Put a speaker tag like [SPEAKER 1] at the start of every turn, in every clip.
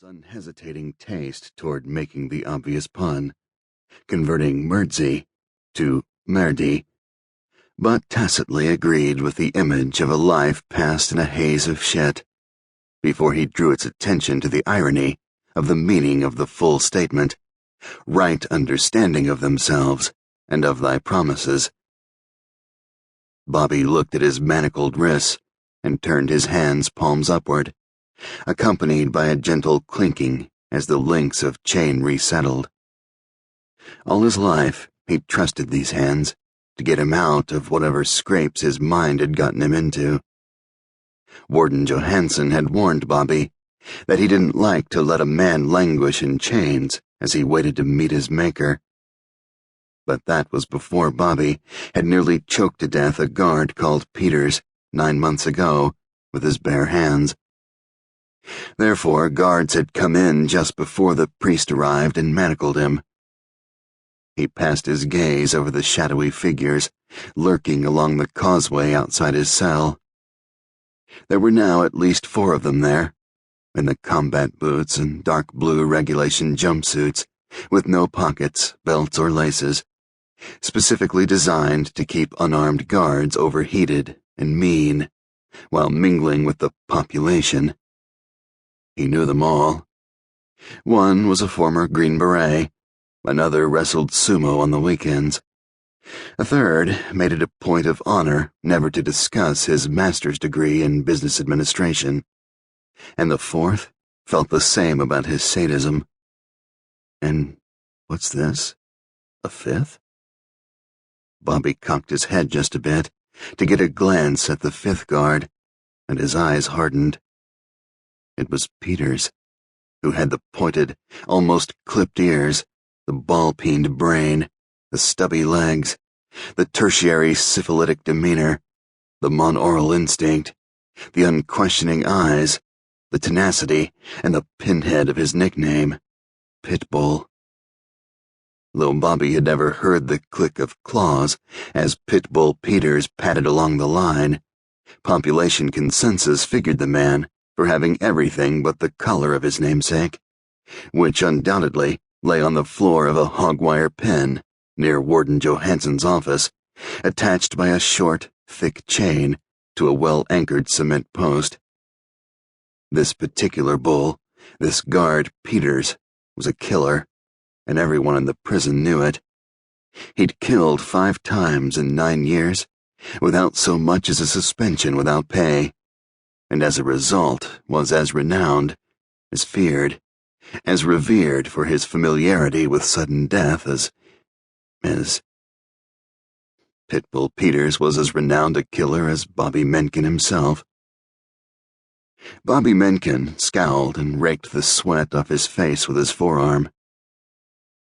[SPEAKER 1] unhesitating taste toward making the obvious pun, converting Merdsey to Merdy, but tacitly agreed with the image of a life passed in a haze of shit, before he drew its attention to the irony of the meaning of the full statement, right understanding of themselves and of thy promises. Bobby looked at his manacled wrists and turned his hands palms upward, accompanied by a gentle clinking as the links of chain resettled. All his life, he'd trusted these hands to get him out of whatever scrapes his mind had gotten him into. Warden Johansson had warned Bobby that he didn't like to let a man languish in chains as he waited to meet his maker. But that was before Bobby had nearly choked to death a guard called Peters 9 months ago with his bare hands. Therefore, guards had come in just before the priest arrived and manacled him. He passed his gaze over the shadowy figures lurking along the causeway outside his cell. There were now at least 4 of them there, in the combat boots and dark blue regulation jumpsuits, with no pockets, belts, or laces, specifically designed to keep unarmed guards overheated and mean, while mingling with the population. He knew them all. One was a former Green Beret, another wrestled sumo on the weekends. A third made it a point of honor never to discuss his master's degree in business administration, and the 4th felt the same about his sadism. And what's this? A 5th? Bobby cocked his head just a bit to get a glance at the 5th guard, and his eyes hardened. It was Peters, who had the pointed, almost clipped ears, the ball-peened brain, the stubby legs, the tertiary syphilitic demeanor, the monaural instinct, the unquestioning eyes, the tenacity, and the pinhead of his nickname, Pitbull. Though Bobby had never heard the click of claws as Pitbull Peters padded along the line, population consensus figured the man for having everything but the collar of his namesake, which undoubtedly lay on the floor of a hog-wire pen near Warden Johansson's office, attached by a short, thick chain to a well-anchored cement post. This particular bull, this guard Peters, was a killer, and everyone in the prison knew it. He'd killed 5 times in 9 years, without so much as a suspension without pay, and as a result was as renowned, as feared, as revered for his familiarity with sudden death as Pitbull Peters was as renowned a killer as Bobby Mencken himself. Bobby Mencken scowled and raked the sweat off his face with his forearm.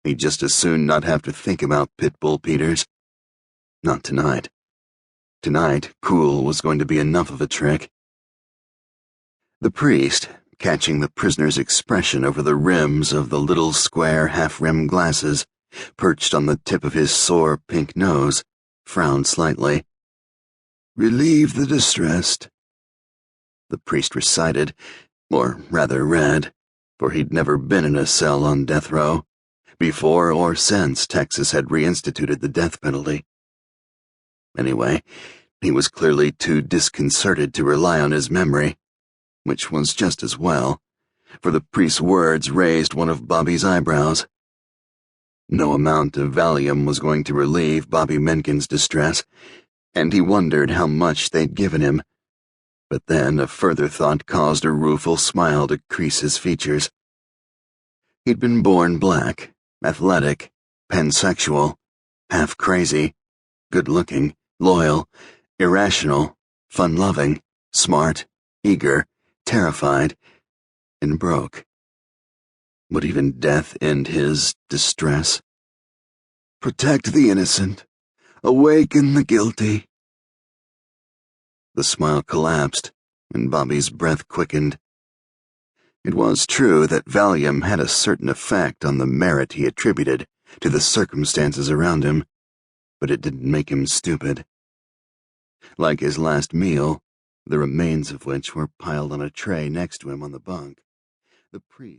[SPEAKER 1] He'd just as soon not have to think about Pitbull Peters. Not tonight. Tonight, cool was going to be enough of a trick. The priest, catching the prisoner's expression over the rims of the little square half-rim glasses perched on the tip of his sore pink nose, frowned slightly. "Relieve the distressed," the priest recited, or rather read, for he'd never been in a cell on death row, before or since Texas had reinstituted the death penalty. Anyway, he was clearly too disconcerted to rely on his memory, which was just as well, for the priest's words raised one of Bobby's eyebrows. No amount of Valium was going to relieve Bobby Mencken's distress, and he wondered how much they'd given him. But then a further thought caused a rueful smile to crease his features. He'd been born black, athletic, pansexual, half-crazy, good-looking, loyal, irrational, fun-loving, smart, eager, terrified, and broke. Would even death end his distress? "Protect the innocent. Awaken the guilty." The smile collapsed, and Bobby's breath quickened. It was true that Valium had a certain effect on the merit he attributed to the circumstances around him, but it didn't make him stupid. Like his last meal, the remains of which were piled on a tray next to him on the bunk, the priest